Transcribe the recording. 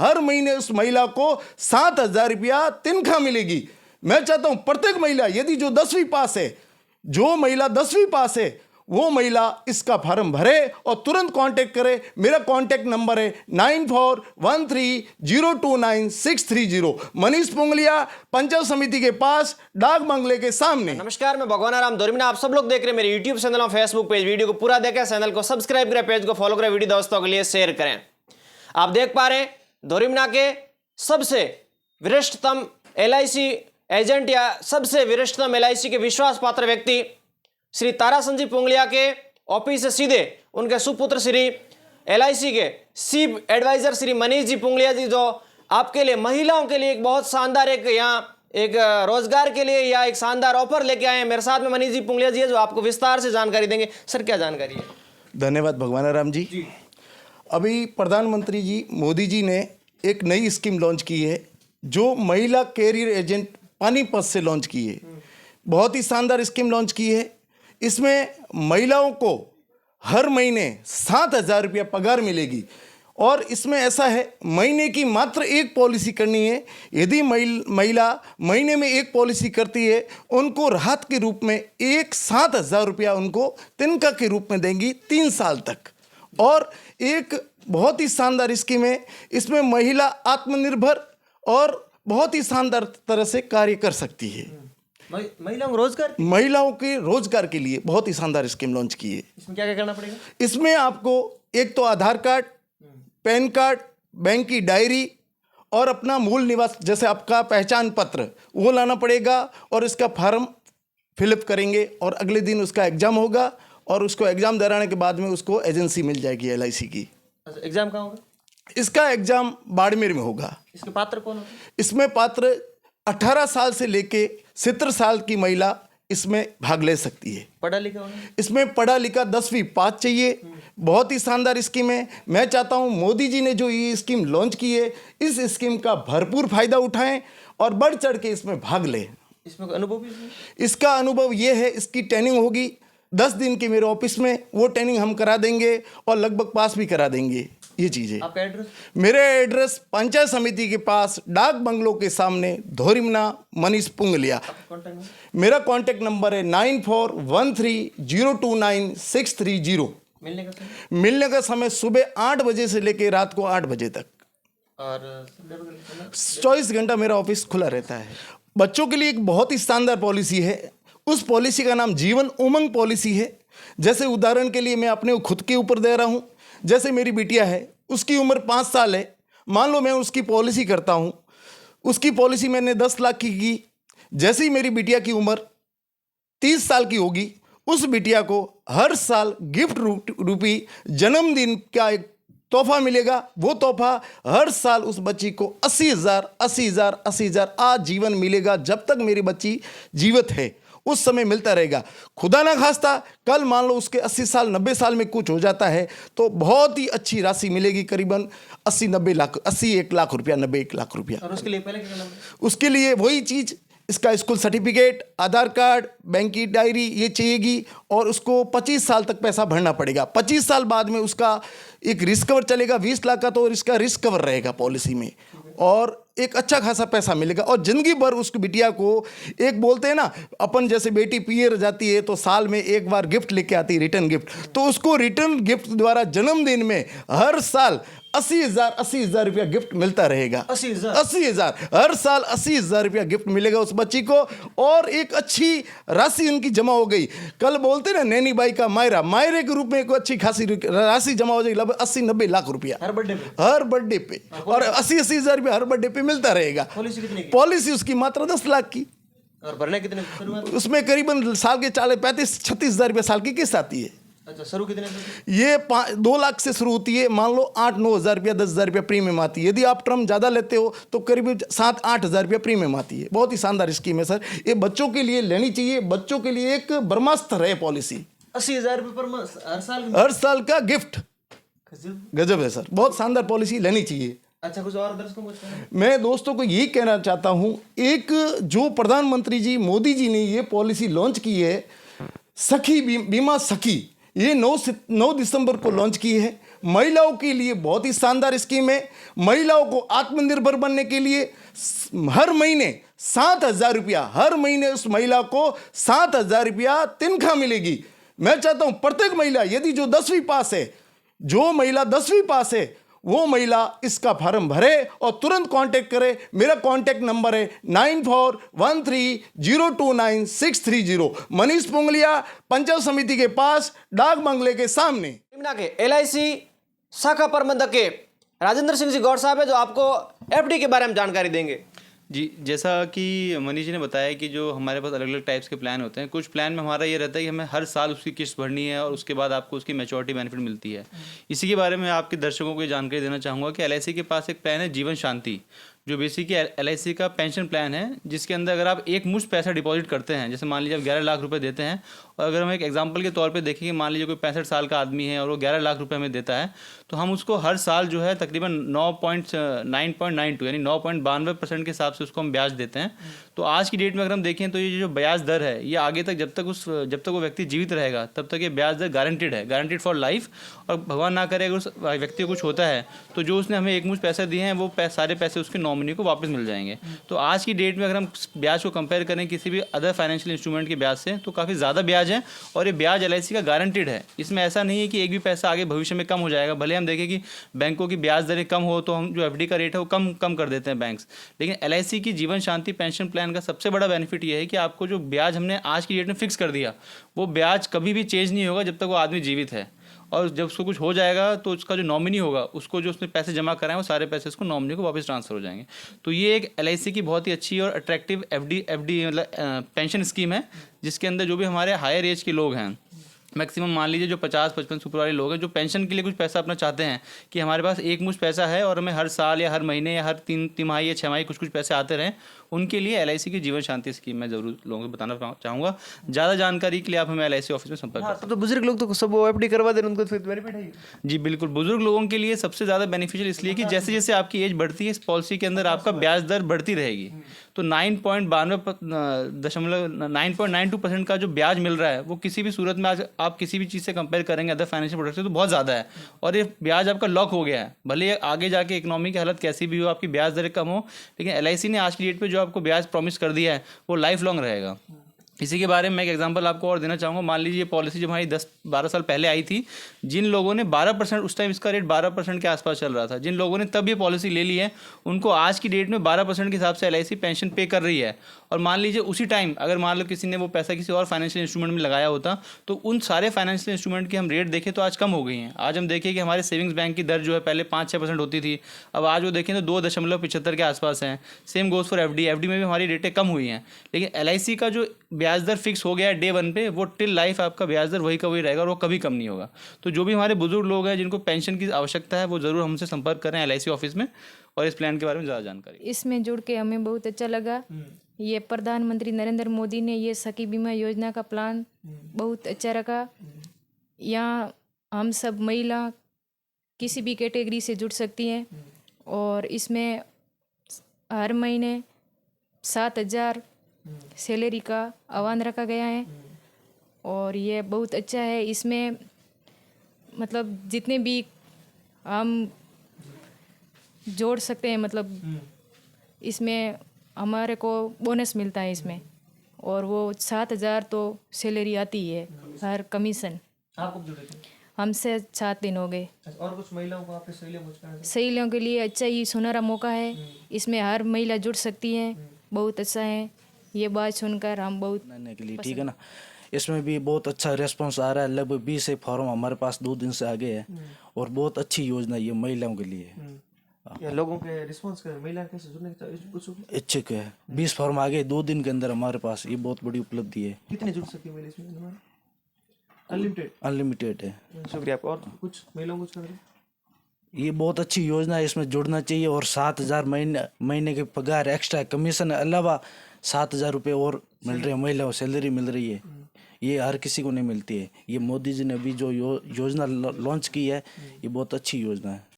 हर महीने उस महिला को 7,000 रुपया तनख्वाह मिलेगी। मैं चाहता हूं प्रत्येक महिला, यदि जो 10वीं पास है, जो महिला 10वीं पास है, वो महिला इसका फॉर्म भरे और तुरंत कांटेक्ट करे। मेरा कांटेक्ट नंबर है 9413029630। मनीष पुंगलिया, पंचायत समिति के पास, डाक बंगले के सामने। नमस्कार, मैं भगवान राम दोरिमना। आप सब लोग देख रहे हैं मेरे यूट्यूब चैनल और फेसबुक पेज। वीडियो को पूरा देखें, चैनल को सब्सक्राइब करें, पेज को फॉलो करें, वीडियो दोस्तों के लिए शेयर करें। आप देख पा रहे हैं दोरिमना के सबसे वरिष्ठतम LIC एजेंट या सबसे वरिष्ठतम LIC के विश्वास पात्र व्यक्ति श्री ताराचंद पुंगलिया के ऑफिस से सीधे उनके सुपुत्र श्री LIC के चीफ एडवाइजर श्री मनीष जी पुंगलिया जी, जो आपके लिए, महिलाओं के लिए एक बहुत शानदार एक रोजगार के लिए या एक शानदार ऑफर लेके आए हैं। मेरे साथ में मनीष जी पुंगलिया जी है, जो आपको विस्तार से जानकारी देंगे। सर, क्या जानकारी है? धन्यवाद भगवान राम जी। अभी प्रधानमंत्री जी मोदी जी ने एक नई स्कीम लॉन्च की है, जो महिला कैरियर एजेंट पानीपत से लॉन्च की है। बहुत ही शानदार स्कीम लॉन्च की है। इसमें महिलाओं को हर महीने 7,000 रुपया पगार मिलेगी। और इसमें ऐसा है, महीने की मात्र एक पॉलिसी करनी है। यदि महिला महीने में एक पॉलिसी करती है, उनको राहत के रूप में 7,000 रुपया उनको तनख्वाह के रूप में देंगी 3 साल तक। और एक बहुत ही शानदार स्कीम है, इसमें महिला आत्मनिर्भर और बहुत ही शानदार तरह से कार्य कर सकती है। महिलाओं के रोजगार के लिए बहुत ही शानदार स्कीम लॉन्च की है। इसमें क्या क्या करना पड़ेगा? इसमें आपको एक तो आधार कार्ड, पैन कार्ड, बैंक की डायरी और अपना मूल निवास, जैसे आपका पहचान पत्र, वो लाना पड़ेगा। और इसका फॉर्म फिलअप करेंगे और अगले दिन उसका एग्जाम होगा। और उसको एग्जाम कराने के बाद में उसको एजेंसी मिल जाएगी LIC की। अच्छा, एग्जाम कहाँ होगा? इसका एग्जाम बाड़मेर में होगा। इसके पात्र कौन होगा? इसमें पात्र 18 साल से लेके 70 साल की महिला इसमें भाग ले सकती है। पढ़ा लिखा होना? इसमें पढ़ा लिखा 10वीं पास चाहिए। बहुत ही शानदार स्कीम है। मैं चाहता हूं मोदी जी ने जो ये स्कीम लॉन्च की है, इस स्कीम का भरपूर फायदा उठाएं और बढ़ चढ़ के इसमें भाग लें। इसमें अनुभव भी? इसका अनुभव ये है, इसकी ट्रेनिंग होगी 10 दिन की मेरे ऑफिस में। वो ट्रेनिंग हम करा देंगे और लगभग पास भी करा देंगे। ये चीज़ है। आपका एड्रेस? मेरे एड्रेस पंचायत समिति के पास, डाक बंगलों के सामने, दोरिमना, मनीष पुंगलिया। मेरा कांटेक्ट नंबर है 9413029630। मिलने का समय सुबह 8 बजे से लेकर रात को 8 बजे तक। और 24 घंटा मेरा ऑफिस खुला रहता है। बच्चों के लिए एक बहुत ही शानदार पॉलिसी है। उस पॉलिसी का नाम जीवन उमंग पॉलिसी है। जैसे उदाहरण के लिए मैं अपने खुद के ऊपर दे रहा हूँ। जैसे मेरी बिटिया है, उसकी उम्र 5 साल है। मान लो मैं उसकी पॉलिसी करता हूँ, उसकी पॉलिसी मैंने 10 लाख की। जैसे ही मेरी बिटिया की उम्र 30 साल की होगी, उस बिटिया को हर साल गिफ्ट रूपी जन्मदिन का एक तोहफा मिलेगा। वो तोहफा हर साल उस बच्ची को 80,000 आजीवन मिलेगा। जब तक मेरी बच्ची जीवित है उस समय मिलता रहेगा। खुदा ना खास्ता कल मान लो उसके 80 साल 90 साल में कुछ हो जाता है, तो बहुत ही अच्छी राशि मिलेगी, करीबन 80-90 लाख, 81 लाख रुपया, 91 लाख रुपया। और उसके लिए पहले क्या करना है? उसके लिए वही चीज़, इसका स्कूल सर्टिफिकेट, आधार कार्ड, बैंक की डायरी, ये चाहिएगी। और उसको 25 साल तक पैसा भरना पड़ेगा। 25 साल बाद में उसका एक रिस्क कवर चलेगा 20 लाख का, तो इसका रिस्क कवर रहेगा पॉलिसी में और एक अच्छा खासा पैसा मिलेगा। और जिंदगी भर उसकी बिटिया को, एक बोलते हैं ना, अपन जैसे बेटी पीएर जाती है तो साल में एक बार गिफ्ट लेके आती है, रिटर्न गिफ्ट, तो उसको रिटर्न गिफ्ट द्वारा जन्मदिन में हर साल 80,000 रुपया गिफ्ट मिलता रहेगा। 80,000 हर साल 80,000 रुपया गिफ्ट मिलेगा उस बच्ची को। और एक अच्छी राशि उनकी जमा हो गई। कल बोलते ना, नैनी बाई का मायरे के रूप में एक अच्छी खासी राशि जमा हो जाएगी, लगभग 80-90 लाख रुपया हर बर्थडे पे। और 80,000 रुपया हर बर्थडे पे मिलता रहेगा। पॉलिसी उसकी मात्र 10 लाख की। और भरने कितने? उसमें करीबन साल के 35-36,000 रुपया साल की किस्त आती है। अच्छा, शुरू कितने? ये 2 लाख से शुरू होती है। मान लो 8-9 हज़ार रुपया, 10,000 रुपया प्रीमियम आती है। यदि आप टर्म ज़्यादा लेते हो तो करीब 7-8 हज़ार रुपया प्रीमियम आती है। बहुत ही शानदार स्कीम है सर। ये बच्चों के लिए लेनी चाहिए। बच्चों के लिए एक ब्रह्मास्त्र है पॉलिसी। 80,000 रुपये पर हर साल का गिफ्ट। गजब है सर, बहुत शानदार पॉलिसी लेनी चाहिए। अच्छा, कुछ और दर्शकों को मैं दोस्तों को ये कहना चाहता हूँ, एक जो प्रधानमंत्री जी मोदी जी ने ये पॉलिसी लॉन्च की है, सखी बीमा सखी, ये 9 दिसंबर को लॉन्च की है। महिलाओं के लिए बहुत ही शानदार स्कीम है। महिलाओं को आत्मनिर्भर बनने के लिए हर महीने 7,000 रुपया, हर महीने उस महिला को 7,000 रुपया तनख्वाह मिलेगी। मैं चाहता हूं प्रत्येक महिला, यदि जो 10वीं पास है, जो महिला 10वीं पास है, वो महिला इसका फॉर्म भरे और तुरंत कांटेक्ट करे। मेरा कांटेक्ट नंबर है 9413029630। मनीष पुंगलिया, पंचायत समिति के पास, डाक बंगले के सामने। डोरिमना के LIC शाखा प्रबंधक के राजेंद्र सिंह जी गौड़ साहब है, जो आपको FD के बारे में जानकारी देंगे। जी, जैसा कि मनीष जी ने बताया कि जो हमारे पास अलग अलग टाइप्स के प्लान होते हैं, कुछ प्लान में हमारा ये रहता है कि हमें हर साल उसकी किस्त भरनी है और उसके बाद आपको उसकी मैच्योरिटी बेनिफिट मिलती है। इसी के बारे में आपके दर्शकों को ये जानकारी देना चाहूँगा कि LIC के पास एक प्लान है जीवन शांति, जो बेसिकली LIC का पेंशन प्लान है, जिसके अंदर अगर आप एक मुश्त पैसा डिपॉजिट करते हैं, जैसे मान लीजिए आप 11 लाख रुपए देते हैं, और अगर हम एक एग्जांपल के तौर पे देखें कि मान लीजिए कोई 65 साल का आदमी है और वो 11 लाख रुपए हमें देता है, तो हम उसको हर साल जो है तकरीबन 9.92 यानी 9.92% के हिसाब से उसको हम ब्याज देते हैं। तो आज की डेट में अगर हम देखें तो ये जो ब्याज दर है, ये आगे तक जब तक वो व्यक्ति जीवित रहेगा तब तक ये ब्याज दर गारंटेड है, गारंटेड फॉर लाइफ। और भगवान ना करे अगर उस व्यक्ति को कुछ होता है तो जो उसने हमें एक मुश्त पैसे दिए हैं वो सारे पैसे उसके नॉमिनी को वापस मिल जाएंगे। तो आज की डेट में अगर हम ब्याज को कंपेयर करें किसी भी अदर फाइनेंशियल इंस्ट्रूमेंट के ब्याज से, तो काफ़ी ज़्यादा ब्याज है और ये ब्याज LIC का गारंटेड है। इसमें ऐसा नहीं है कि एक भी पैसा आगे भविष्य में कम हो जाएगा। भले हम देखें कि बैंकों की ब्याज दरें कम हो तो हम जो FD का रेट है वो कम कर देते हैं बैंक्स, लेकिन LIC की जीवन शांति पेंशन प्लान का सबसे बड़ा बेनिफिट ये है कि आपको जो ब्याज हमने आज की डेट में फिक्स कर दिया, वो ब्याज कभी भी चेंज नहीं होगा जब तक वो आदमी जीवित है। और जब उसको कुछ हो जाएगा तो उसका जो नॉमिनी होगा, उसको जो उसने पैसे जमा कराए वो सारे पैसे उसको नॉमिनी को वापस ट्रांसफर हो जाएंगे। तो ये एक LIC की बहुत ही अच्छी और अट्रैक्टिव FD मतलब पेंशन स्कीम है, जिसके अंदर जो भी हमारे हायर एज के लोग हैं, मैक्सिमम मान लीजिए जो 50-55 सुपर वाले लोग हैं, जो पेंशन के लिए कुछ पैसा अपना चाहते हैं कि हमारे पास एक मुश्त पैसा है और हमें हर साल या हर महीने या हर 3 तिमाही या 6 माही कुछ पैसे आते रहें, उनके लिए LIC की जीवन शांति स्कीम मैं जरूर लोगों को बताना चाहूँगा। ज़्यादा जानकारी के लिए आप हमें LIC ऑफिस में संपर्क कर सकते हैं। तो बुजुर्ग लोग तो सब FD करवा दे, उनको फिर बेनिफिट है। जी बिल्कुल, बुजुर्ग लोगों के लिए सबसे ज़्यादा बेनिफिशियल इसलिए कि जैसे जैसे आपकी एज बढ़ती है, इस पॉलिसी के अंदर आपका ब्याज दर बढ़ती रहेगी। तो 9.92% का जो ब्याज मिल रहा है वो किसी भी सूरत में आज आप किसी भी चीज़ से कंपेयर करेंगे अदर फाइनेंशियल प्रोडक्ट से तो बहुत ज़्यादा है, और ये ब्याज आपका लॉक हो गया है। भले आगे जाके इकोनॉमी की हालत कैसी भी हो, आपकी ब्याज दरें कम हो, लेकिन LIC ने आज की डेट पे जो आपको ब्याज प्रॉमिस कर दिया है वो लाइफ लॉन्ग रहेगा। इसी के बारे में मैं एक एग्जांपल आपको और देना चाहूँगा। मान लीजिए ये पॉलिसी जब हमारी 10-12 साल पहले आई थी, जिन लोगों ने 12%, उस टाइम इसका रेट 12% के आसपास चल रहा था, जिन लोगों ने तब ये पॉलिसी ले ली है उनको आज की डेट में 12% के हिसाब से LIC पेंशन पे कर रही है। और मान लीजिए उसी टाइम अगर मान लो किसी ने वो पैसा किसी और फाइनेंशियल इंस्ट्रूमेंट में लगाया होता, तो उन सारे फाइनेंशियल इंस्ट्रूमेंट की हम रेट देखें तो आज कम हो गई हैं। आज हम देखें कि हमारे सेविंग्स बैंक की दर जो है पहले 5-6% होती थी, अब आज वो देखें तो 2.75 के आसपास हैं। सेम गोज़ फॉर FD में भी हमारी रेटें कम हुई हैं, लेकिन LIC का जो ब्याज दर फिक्स हो गया है डे 1 पे, वो टिल लाइफ आपका ब्याज दर वही का वही रहेगा और वो कभी कम नहीं होगा। तो जो भी हमारे बुजुर्ग लोग हैं जिनको पेंशन की आवश्यकता है वो ज़रूर हमसे संपर्क करें LIC ऑफिस में, और इस प्लान के बारे में ज़्यादा जानकारी। इसमें जुड़ के हमें बहुत अच्छा लगा। ये प्रधानमंत्री नरेंद्र मोदी ने ये सखी बीमा योजना का प्लान बहुत अच्छा रखा। यहाँ हम सब महिला किसी भी कैटेगरी से जुड़ सकती हैं, और इसमें हर महीने 7,000 सैलरी का आह्वान रखा गया है, और ये बहुत अच्छा है। इसमें मतलब जितने भी हम जोड़ सकते हैं, मतलब इसमें हमारे को बोनस मिलता है इसमें, और वो 7,000 तो सैलरी आती है हर कमीशन। आप कब जुड़े थे? हमसे 7 दिन हो गए। और कुछ महिलाओं को आपने सहेलियों के लिए अच्छा ही सुनहरा मौका है, इसमें हर महिला जुड़ सकती है, बहुत अच्छा है। ये बात सुनकर हम बहुत करने के लिए, ठीक है ना। इसमें भी बहुत अच्छा रिस्पांस आ रहा है। लगभग 20 से फॉर्म हमारे पास 2 दिन से आगे है, और बहुत अच्छी योजना ये महिलाओं के लिए। लोगों के रिस्पांस कर महिला कैसे जुड़ने की इच्छुक है। 20 फॉर्म आ गए 2 दिन के अंदर हमारे पास, ये बहुत बड़ी उपलब्धि है। कितने जुड़ सकती है महिला इसमें? अनलिमिटेड है। शुक्रिया आपका। और कुछ महिलाओं को कर ये बहुत अच्छी योजना है, इसमें जुड़ना चाहिए। और 7,000 महीने के पगार एक्स्ट्रा कमीशन अलावा 7,000 रुपये और मिल रहे हैं, महिलाओं सैलरी मिल रही है। ये हर किसी को नहीं मिलती है। ये मोदी जी ने अभी जो योजना लॉन्च की है, ये बहुत अच्छी योजना है।